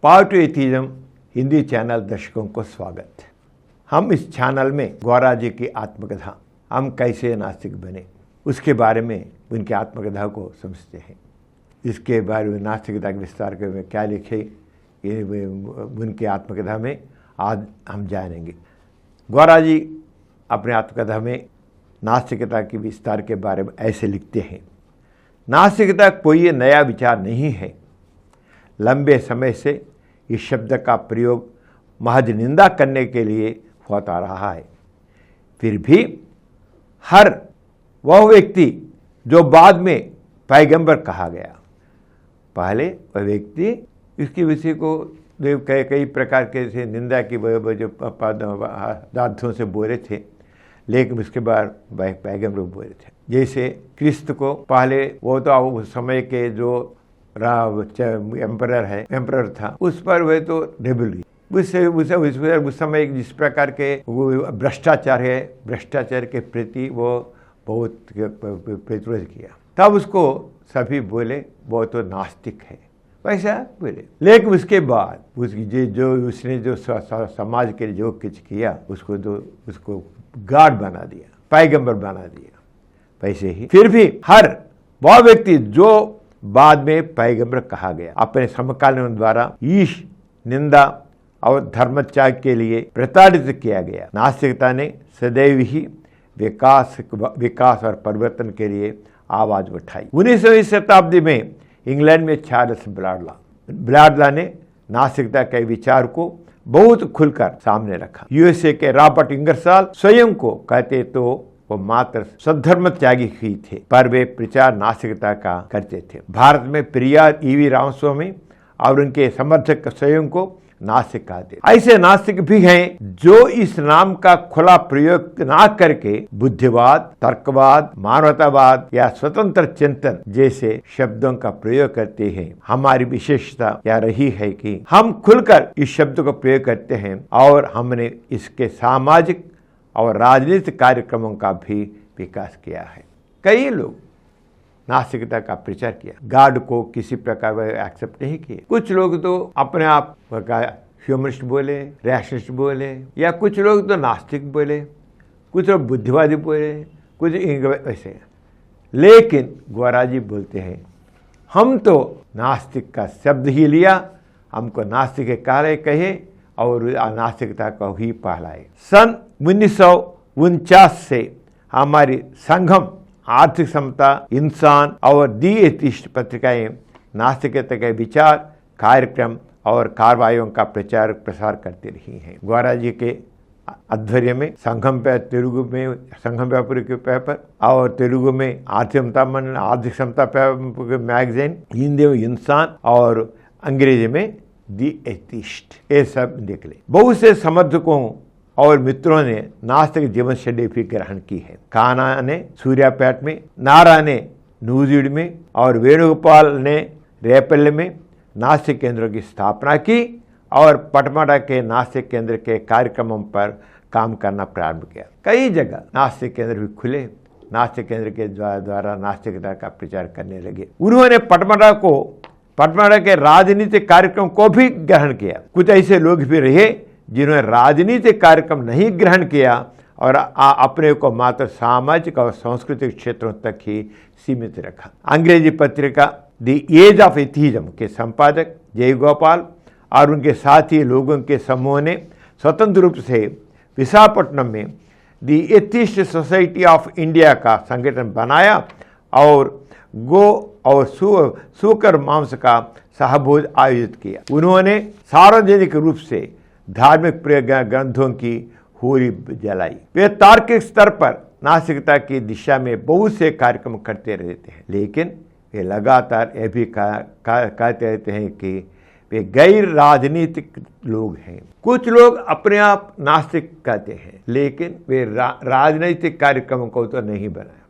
Positive atheism Hindi channel दर्शकों को स्वागत। हम इस चैनल में गौरा जी की आत्मकथा हम कैसे नास्तिक बने उसके बारे में उनकी आत्मकथा को समझते हैं। इसके बारे में नास्तिकता के विस्तार के में क्या लिखे ये उनकी आत्मकथा में आज हम जानेंगे। गौरा जी अपने आत्मकथा में नास्तिकता के विस्तार के बारे में ऐसे लिखते हैं। नास्तिकता कोई नया विचार नहीं है। लंबे समय से इस शब्द का प्रयोग महज निंदा करने के लिए होता रहा है। फिर भी हर वह व्यक्ति जो बाद में पैगंबर कहा गया, पहले वह व्यक्ति इसके विषय को कई प्रकार के से निंदा की जो दार्थों से बोले थे, लेकिन उसके बाद वह पैगंबर बोले थे। जैसे क्रिस्त को पहले वो तो उस समय के जो एम्परर था उस पर वह तो रेबल उस समय जिस प्रकार के भ्रष्टाचार है, भ्रष्टाचार के प्रति वो बहुत प्रतिरोध किया। तब उसको सभी बोले वो तो नास्तिक है, वैसा बोले। लेकिन उसके बाद उसने जो समाज के लिए जो कुछ किया उसको गार्ड बना दिया, पैगंबर बना दिया। वैसे ही फिर भी हर वह व्यक्ति जो बाद में पैगंबर कहा गया अपने समकालीनों द्वारा ईश निंदा और धर्मत्याग के लिए प्रताड़ित किया गया। नास्तिकता ने सदैव ही विकास और परिवर्तन के लिए आवाज उठाई। 19वीं शताब्दी में इंग्लैंड में चार्ल्स ब्लाडला ने नास्तिकता के विचार को बहुत खुलकर सामने रखा। यूएसए के रॉबर्ट इंगरसॉल स्वयं को कहते तो वो मात्र सद्धर्म त्यागी ही थे, पर वे प्रचार नास्तिकता का करते थे। भारत में पेरियार ईवी रामस्वामी और उनके समर्थक स्वयं को नास्तिक कहते। ऐसे नास्तिक भी हैं जो इस नाम का खुला प्रयोग ना करके बुद्धिवाद, तर्कवाद, मानवतावाद या स्वतंत्र चिंतन जैसे शब्दों का प्रयोग करते हैं। हमारी विशेषता क्या रही है कि हम खुलकर इस शब्द को प्रयोग करते हैं और हमने इसके सामाजिक और राजनीतिक कार्यक्रमों का भी विकास किया है। कई लोग नास्तिकता का प्रचार किया, गॉड को किसी प्रकार वह एक्सेप्ट नहीं किए। कुछ लोग तो अपने आप का ह्यूमनिस्ट बोले, रैशनिस्ट बोले, या कुछ लोग तो नास्तिक बोले, कुछ लोग बुद्धिवादी बोले, कुछ वैसे। लेकिन गौरा जी बोलते हैं हम तो नास्तिक का शब्द ही लिया, हमको नास्तिक के कार्य कहे और नास्तिकता को ही पहलाए। सन 1949 से हमारी संगम, आर्थिक समता, इंसान और दी एथिस्ट पत्रिकाएं नास्तिकता के विचार, कार्यक्रम और कार्रवाइयों का प्रचार प्रसार करती रही हैं। गौरा जी के आध्वर्य में संगम पे तेलुगु में संगम व्यापारी के पेपर और तेलुगु में आर्थिक समता मैगजीन, हिंदी में इंसान और अंग्रेजी में दी एथिस्ट, ये सब निकले। बहुत से समर्थकों और मित्रों ने नास्तिक जीवन शैली भी ग्रहण की है। कान्हा ने सूर्यापेट में, नारा ने न्यूजीलैंड में और वेणुगोपाल ने रेपल्ले में नास्तिक केंद्रों की स्थापना की और पटमड़ा के नास्तिक केंद्र के कार्यक्रमों पर काम करना प्रारंभ किया। कई जगह नास्तिक केंद्र भी खुले, नास्तिक केंद्र के द्वारा नास्तिकता का प्रचार करने लगे। उन्होंने पटमड़ा के राजनीतिक कार्यक्रम को भी ग्रहण किया। कुछ ऐसे लोग भी रहे जिन्होंने राजनीतिक कार्यक्रम नहीं ग्रहण किया और अपने को मात्र सामाजिक और सांस्कृतिक क्षेत्रों तक ही सीमित रखा। अंग्रेजी पत्रिका द एज ऑफ एथिज्म के संपादक जयगोपाल और उनके साथी लोगों के समूह ने स्वतंत्र रूप से विशाखापट्टनम में the atheist society of India का संगठन बनाया और गो और सूकर मांस का सहभोज आयोजित किया। उन्होंने सार्वजनिक रूप से धार्मिक ग्रंथों की होली जलाई। वे तार्किक स्तर पर नास्तिकता की दिशा में बहुत से कार्यक्रम करते रहते हैं, लेकिन वे लगातार यह भी कहते रहते हैं कि वे गैर राजनीतिक लोग हैं। कुछ लोग अपने आप नास्तिक कहते हैं, लेकिन वे राजनीतिक कार्यक्रमों को तो नहीं बनाया,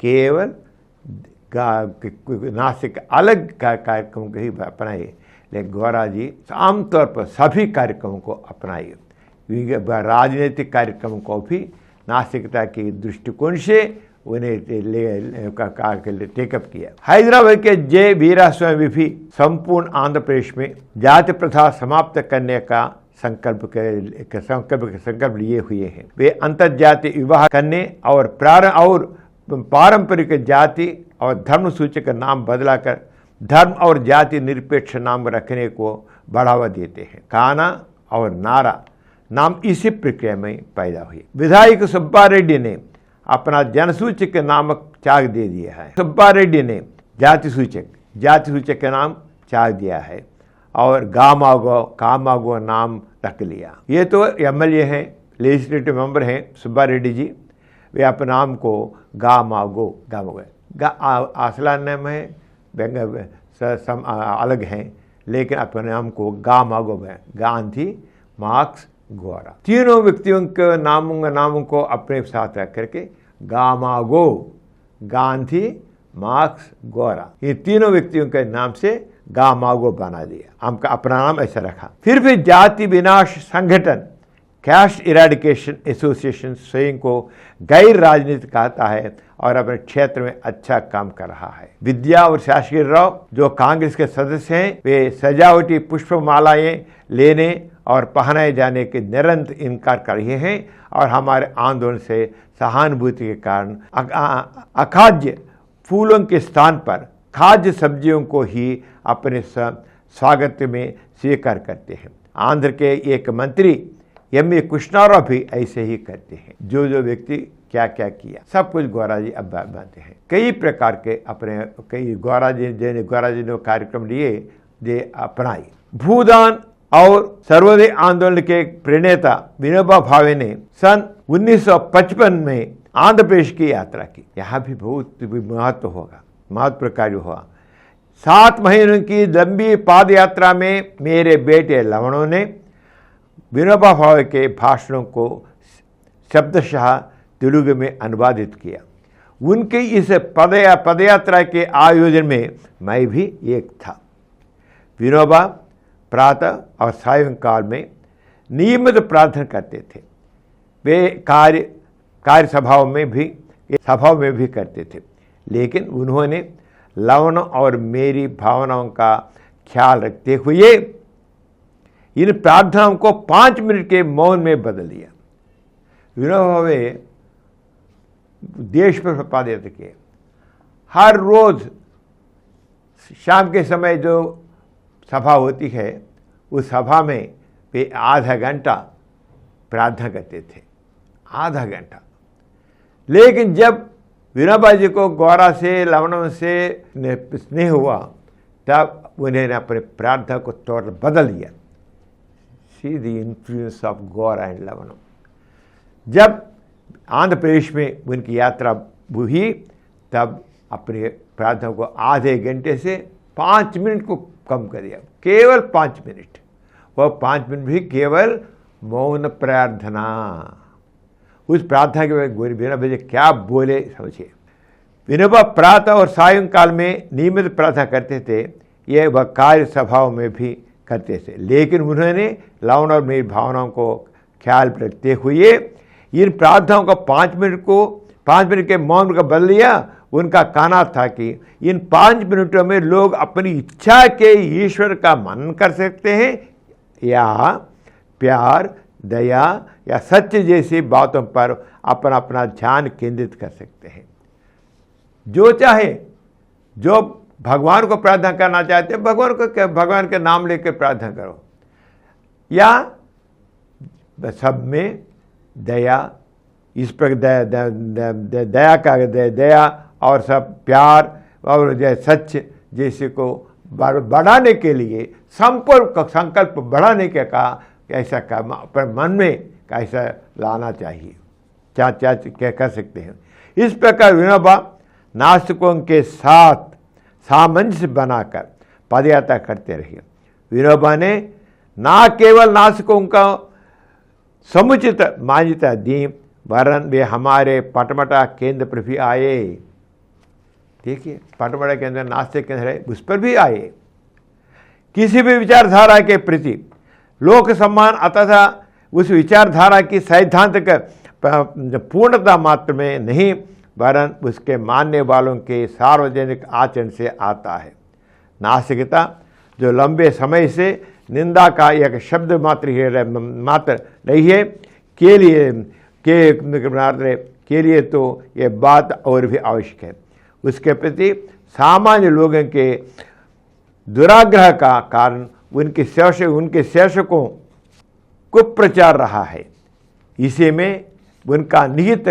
केवल नास्तिक अलग कार्यक्रमों को ही अपनाए। लेकिन गौरा जी आमतौर पर सभी कार्यक्रमों को अपनाए। राजनीतिक कार्यक्रमों को भी नास्तिकता के दृष्टिकोण से उन्हें टेकअप किया। हैदराबाद के जे वीरास्वामी भी संपूर्ण आंध्र प्रदेश में जाति प्रथा समाप्त करने का संकल्प लिए हुए हैं। वे अंतर्जातीय विवाह करने और पारंपरिक जाति और धर्म सूचक नाम बदलाकर धर्म और जाति निरपेक्ष नाम रखने को बढ़ावा देते हैं। काना और नारा नाम इसी प्रक्रिया में पैदा हुए। विधायक सुब्बा रेड्डी ने अपना जनसूचक नामक चाक दे दिया है। सुब्बा रेड्डी ने जाति सूचक का नाम चाक दिया है और कामागो नाम रख लिया। ये तो एमएलए हैं, लेजिस्लेटिव मेंबर हैं सुब्बा रेड्डी जी। वे अपने नाम को गामागो असला नाम है, अलग हैं, लेकिन अपने नाम को गामागो है, गांधी मार्क्स गोरा। तीनों व्यक्तियों के नामों को अपने साथ रख करके गामागो, गांधी, मार्क्स, गोरा, ये तीनों व्यक्तियों के नाम से गामागो बना दिया। हमका अपना नाम ऐसा रखा। फिर भी जाति विनाश संगठन कैस्ट इरेडिकेशन एसोसिएशन स्वयं को गैर राजनीतिक कहता है और अपने क्षेत्र में अच्छा काम कर रहा है। विद्या और शासकीय राव जो कांग्रेस के सदस्य हैं, वे सजावटी पुष्पमालाएं लेने और पहनाए जाने के निरंतर इनकार कर रहे हैं और हमारे आंदोलन से सहानुभूति के कारण अखाद्य फूलों के स्थान पर खाद्य सब्जियों को ही अपने स्वागत में स्वीकार करते हैं। आंध्र के एक मंत्री एम.ए. कृष्णाराव भी ऐसे ही करते हैं। जो व्यक्ति क्या क्या किया सब कुछ गौरा जी अब बनाते हैं। कई प्रकार के कई गौरा जी ने कार्यक्रम लिए जे अपनाई। भूदान और सर्वोदय आंदोलन के प्रणेता विनोबा भावे ने सन 1955 में आंध्र प्रदेश की यात्रा की। यहाँ भी बहुत महत्व कार्य हुआ। 7 महीनों की लंबी पाद यात्रा में मेरे बेटे लवणों ने विनोबा भावे के भाषणों को शब्दशः तेलुगु में अनुवादित किया। उनके इस पदयात्रा के आयोजन में मैं भी एक था। विनोबा प्रातः और सायंकाल में नियमित प्रार्थना करते थे। वे कार्य सभाओं में भी करते थे, लेकिन उन्होंने लवण और मेरी भावनाओं का ख्याल रखते हुए इन प्रार्थनाओं को 5 मिनट के मौन में बदल दिया। विनोबा भावे देश पर पदयात्रा किए। हर रोज शाम के समय जो सभा होती है, उस सभा में वे आधा घंटा प्रार्थना करते थे, आधा घंटा। लेकिन जब विनोबा जी को गौरा से लवणों से स्नेह हुआ, तब उन्होंने अपने प्रार्थना को तौर बदल दिया। See the influence of Gaura and लवणों। जब आंध्र प्रदेश में उनकी यात्रा हुई, तब अपने प्रार्थना को आधे घंटे से 5 मिनट को कम कर दिया, केवल 5 मिनट। वह 5 मिनट भी केवल मौन प्रार्थना। उस प्रार्थना के बाद विनोबा जी क्या बोले समझिए। विनोबा प्रातः और सायंकाल में नियमित प्रार्थना करते थे। यह वह कार्य सभाओं में भी करते थे, लेकिन उन्होंने लवण और मेरी भावनाओं को ख्याल रखते हुए इन प्रार्थनाओं को 5 मिनट के मौन का बदल लिया। उनका कहना था कि इन 5 मिनटों में लोग अपनी इच्छा के ईश्वर का मनन कर सकते हैं या प्यार, दया या सत्य जैसी बातों पर अपना ध्यान केंद्रित कर सकते हैं। जो चाहे, जो भगवान को प्रार्थना करना चाहते हैं, भगवान के नाम लेकर प्रार्थना करो, या सब में दया, इस पर दया और सब प्यार और सच्च जैसे को बढ़ाने के लिए संकल्प बढ़ाने के का ऐसा काम पर मन में कैसा लाना चाहिए, क्या कर सकते हैं। इस प्रकार विनोबा नास्तिकों के साथ सामंजस्य बनाकर पदयात्रा करते रहे। विनोबा ने ना केवल नास्तिकों का समुचित मान्यता दी, वरन वे हमारे पटमटा केंद्र पर भी आए। देखिए, पटमटा केंद्र नास्तिक केंद्र है, उस पर भी आए। किसी भी विचारधारा के प्रति लोक सम्मान अतः उस विचारधारा की सैद्धांतिक पूर्णता मात्र में नहीं, वरन उसके मानने वालों के सार्वजनिक आचरण से आता है। नास्तिकता जो लंबे समय से निंदा का एक शब्द मात्र नहीं है, के लिए तो ये बात और भी आवश्यक है। उसके प्रति सामान्य लोगों के दुराग्रह का कारण उनके शासकों कुप्रचार रहा है। इसी में उनका निहित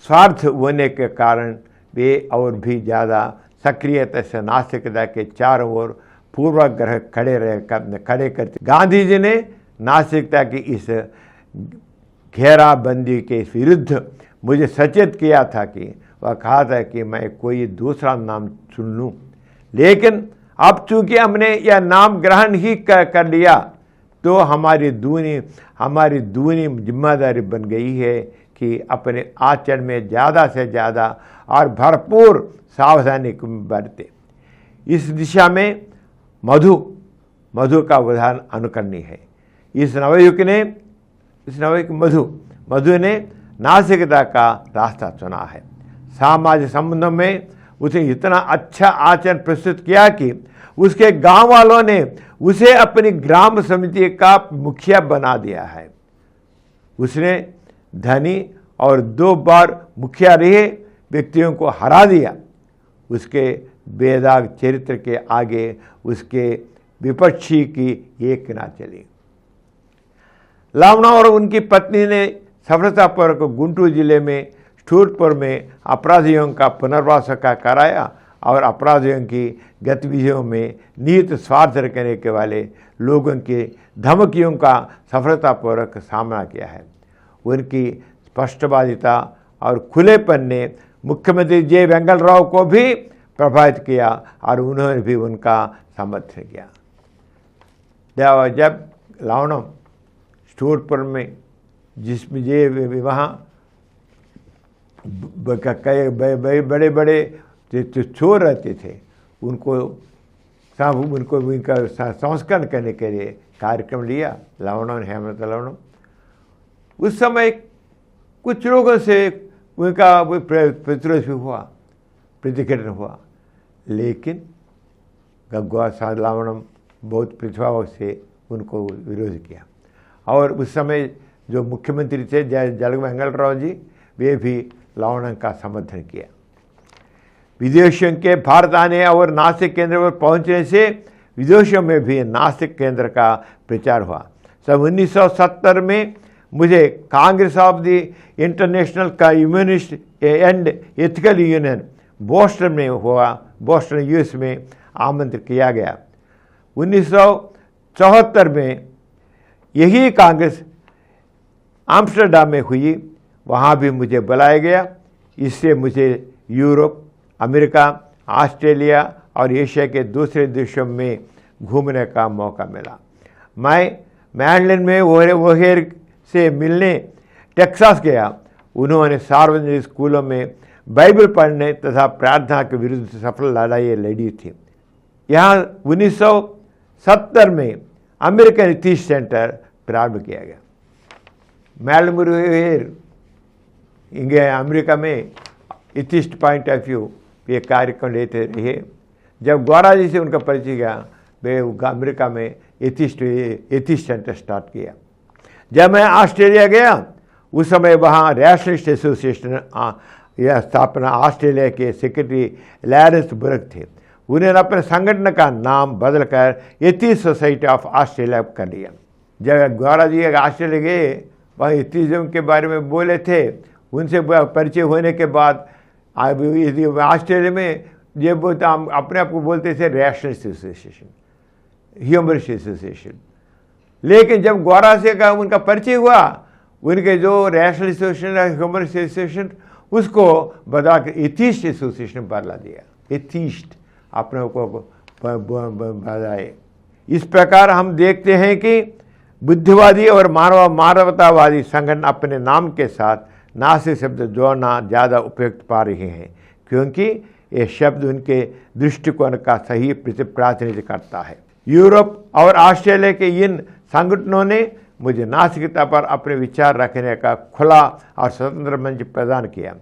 स्वार्थ होने के कारण वे और भी ज़्यादा सक्रियता से नास्तिकता के चारों ओर पूर्वाग्रह खड़े करते। गांधी जी ने नास्तिकता की इस घेराबंदी के विरुद्ध मुझे सचेत किया था कि वह कहा था कि मैं कोई दूसरा नाम चुन लूँ, लेकिन अब चूंकि हमने यह नाम ग्रहण ही कर लिया तो हमारी दूनी जिम्मेदारी बन गई है कि अपने आचरण में ज़्यादा से ज़्यादा और भरपूर सावधानी बरते। इस दिशा में मधु का उदाहरण अनुकरणीय है। इस नवयुग मधु ने नास्तिकता का रास्ता चुना है। सामाजिक संबंधों में उसे इतना अच्छा आचरण प्रस्तुत किया कि उसके गांव वालों ने उसे अपनी ग्राम समिति का मुखिया बना दिया है। उसने धनी और 2 बार मुखिया रहे व्यक्तियों को हरा दिया। उसके बेदाग चरित्र के आगे उसके विपक्षी की एक ना चली। लावना और उनकी पत्नी ने सफलतापूर्वक गुंटूर जिले में स्टूरपुर में अपराधियों का पुनर्वास कराया और अपराधियों की गतिविधियों में निहित स्वार्थ रखने के वाले लोगों की धमकियों का सफलतापूर्वक सामना किया है। उनकी स्पष्टवादिता और खुलेपन ने मुख्यमंत्री जे वेंगल राव को भी प्रभावित किया और उन्होंने भी उनका समर्थन किया। जब लावणम स्टूरपुर में जिसमें ये वहाँ बड़े बड़े चोर रहते थे, उनका संस्करण करने के लिए कार्यक्रम लिया लावणम ने, हेमंत लावणम। उस समय कुछ लोगों से उनका प्रतिरोध हुआ, प्रतिघटन हुआ, लेकिन गंगवा लावणम बहुत प्रतिभाव से उनको विरोध किया। और उस समय जो मुख्यमंत्री थे जल वेंगल राव जी, वे भी लावणम का समर्थन किया। विदेशियों के भारत आने और नास्तिक केंद्र पर पहुंचने से विदेशों में भी नास्तिक केंद्र का प्रचार हुआ। सन 1970 में मुझे Congress of the international communist and ethical union Boston US में आमंत्रित किया गया। 1974 में यही कांग्रेस आम्स्टरडम में हुई, वहाँ भी मुझे बुलाया गया। इससे मुझे यूरोप, अमेरिका, ऑस्ट्रेलिया और एशिया के दूसरे देशों में घूमने का मौका मिला। मैं मैडलिन में ओहेर से मिलने टेक्सास गया। उन्होंने सार्वजनिक स्कूलों में बाइबल पढ़ने तथा प्रार्थना के विरुद्ध सफल लड़ाई लड़ी थी। यहाँ 1970 में अमेरिकन एथिस्ट सेंटर प्रारंभ किया गया। मैडलिन इंगे अमेरिका में एथिस्ट पॉइंट ऑफ व्यू ये कार्यक्रम लेते रहे। जब गौरा जी से उनका परिचय गया, वे अमेरिका में एथिस्ट सेंटर स्टार्ट किया। जब मैं ऑस्ट्रेलिया गया, उस समय वहाँ रैशनलिस्ट एसोसिएशन यह स्थापना ऑस्ट्रेलिया के सेक्रेटरी लॉरेंस बुर्क थे। उन्होंने अपने संगठन का नाम बदलकर एथिस्ट सोसाइटी ऑफ ऑस्ट्रेलिया कर लिया। जब गौरा जी ऑस्ट्रेलिया गए, वहाँ एथिज्म के बारे में बोले थे। उनसे परिचय होने के बाद ऑस्ट्रेलिया में ये अपने आप को बोलते थे रैशनलिस्ट एसोसिएशन, ह्यूमरिस्ट एसोसिएशन। लेकिन जब गौरा से का उनका परिचय हुआ, उनके जो रैशनलिस्ट एसोसिएशन, ह्यूमरिस्ट एसोसिएशन, उसको बता के एथिस्ट एसोसिएशन बदला दिया। एथिस्ट अपने को बताए। इस प्रकार हम देखते हैं कि बुद्धिवादी और मानवतावादी संगठन अपने नाम के साथ नास्तिक शब्द जोड़ना ज़्यादा उपयुक्त पा रहे हैं, क्योंकि ये शब्द उनके दृष्टिकोण का सही प्रतिनिधित्व करता है। यूरोप और ऑस्ट्रेलिया के इन संगठनों ने मुझे नास्तिकता पर अपने विचार रखने का खुला और स्वतंत्र मंच प्रदान किया।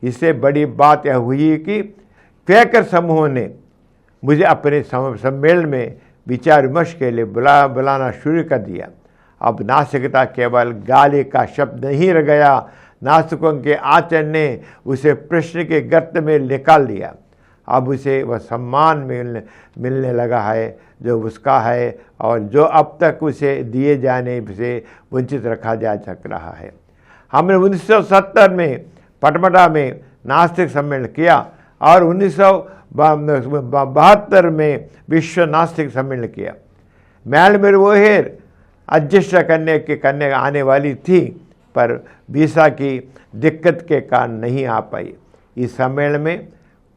इससे बड़ी बात यह हुई कि क्वैकर समूह ने मुझे अपने सम्मेलन में विचार विमर्श के लिए बुलाना शुरू कर दिया। अब नास्तिकता केवल गाली का शब्द नहीं रह गया, नास्तिकों के आचरण ने उसे प्रश्न के गर्त में निकाल दिया। अब उसे वह सम्मान मिलने लगा है जो उसका है और जो अब तक उसे दिए जाने से वंचित रखा जा सक रहा है। हमने 1970 में पटमटा में नास्तिक सम्मेलन किया और 1972 में विश्व नास्तिक सम्मेलन किया। मैलमेर वोहेर अध्यक्षता करने आने वाली थी, पर वीसा की दिक्कत के कारण नहीं आ पाई। इस सम्मेलन में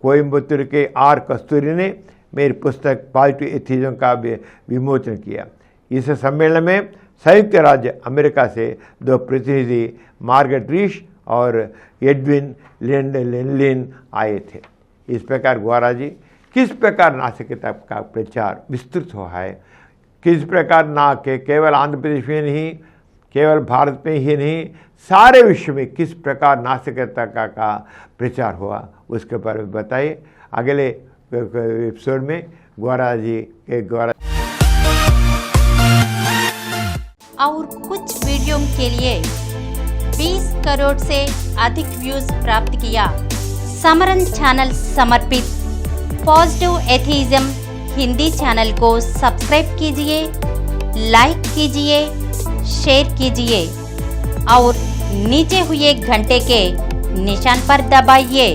कोयम्बतूर के आर कस्तूरी ने मेरी पुस्तक पॉजिटिव एथिज्म का विमोचन किया। इस सम्मेलन में संयुक्त राज्य अमेरिका से 2 प्रतिनिधि मार्गरेट रीश और एडविन लिन आए थे। इस प्रकार गोरा जी किस प्रकार नास्तिकता का प्रचार विस्तृत हुआ है, किस प्रकार ना के केवल आंध्र प्रदेश में नहीं, केवल भारत में ही नहीं, सारे विश्व में किस प्रकार नास्तिकता का प्रचार हुआ उसके बारे में बताइए अगले एपिसोड में। गोरा जी के गोरा और कुछ वीडियो के लिए 20 करोड़ से अधिक व्यूज प्राप्त किया। समरन चैनल समर्पित पॉजिटिव एथिज्म हिंदी चैनल को सब्सक्राइब कीजिए, लाइक कीजिए, शेयर कीजिए और नीचे हुए घंटे के निशान पर दबाइए।